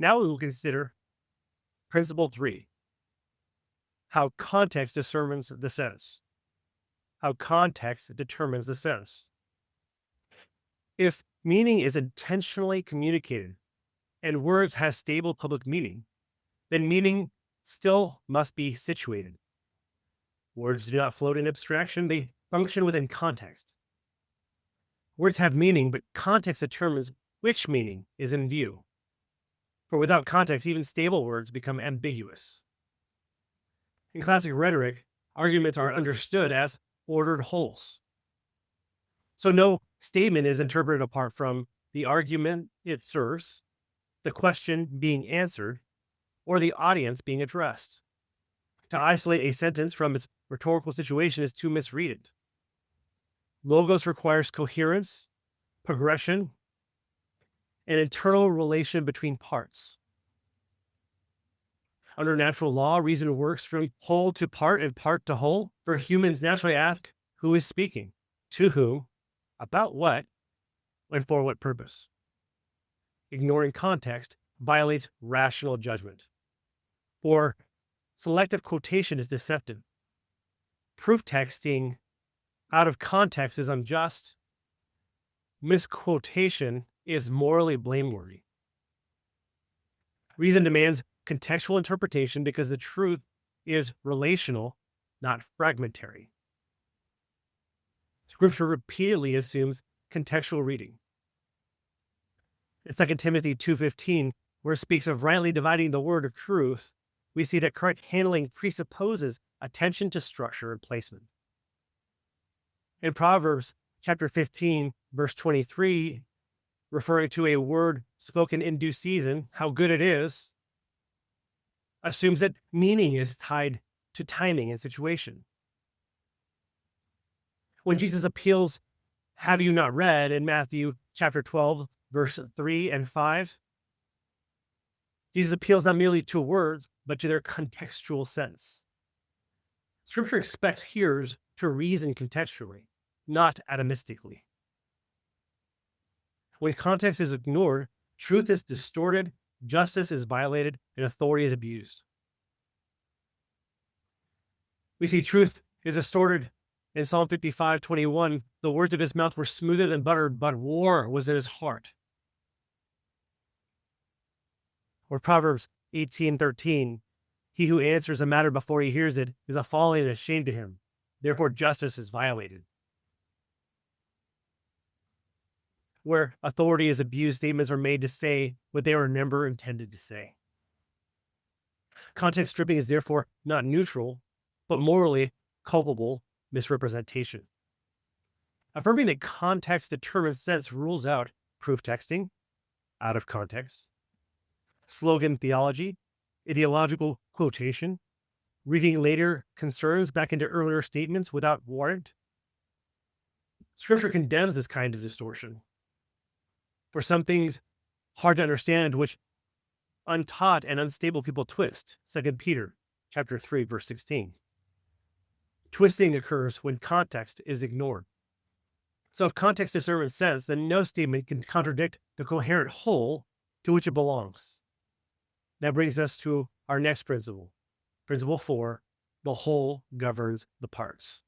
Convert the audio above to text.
Now we will consider principle 3, how context determines the sense. How context determines the sense. If meaning is intentionally communicated and words have stable public meaning, then meaning still must be situated. Words do not float in abstraction, they function within context. Words have meaning, but context determines which meaning is in view. For without context, even stable words become ambiguous. In classic rhetoric, arguments are understood as ordered wholes. So no statement is interpreted apart from the argument it serves, the question being answered, or the audience being addressed. To isolate a sentence from its rhetorical situation is to misread it. Logos requires coherence, progression, and internal relation between parts. Under natural law, reason works from whole to part and part to whole. For humans naturally ask who is speaking, to whom, about what, and for what purpose. Ignoring context violates rational judgment. For selective quotation is deceptive. Proof texting out of context is unjust. Misquotation is morally blameworthy. Reason demands contextual interpretation because the truth is relational, not fragmentary. Scripture repeatedly assumes contextual reading. In 2 Timothy 2:15, where it speaks of rightly dividing the word of truth, we see that correct handling presupposes attention to structure and placement. In Proverbs chapter 15, verse 23, referring to a word spoken in due season, how good it is, assumes that meaning is tied to timing and situation. When Jesus appeals, have you not read, in Matthew chapter 12, verse 3 and 5, Jesus appeals not merely to words, but to their contextual sense. Scripture expects hearers to reason contextually, not atomistically. When context is ignored, truth is distorted, justice is violated, and authority is abused. We see truth is distorted in Psalm 55:21. The words of his mouth were smoother than butter, but war was in his heart. Or Proverbs 18:13. He who answers a matter before he hears it is a folly and a shame to him. Therefore, justice is violated. Where authority is abused, statements are made to say what they were never intended to say. Context stripping is therefore not neutral, but morally culpable misrepresentation. Affirming that context determines sense rules out proof texting, out of context, slogan theology, ideological quotation, reading later concerns back into earlier statements without warrant. Scripture condemns this kind of distortion. For some things hard to understand, which untaught and unstable people twist. 2 Peter chapter 3, verse 16. Twisting occurs when context is ignored. So if context determines sense, then no statement can contradict the coherent whole to which it belongs. That brings us to our next principle. Principle 4, the whole governs the parts.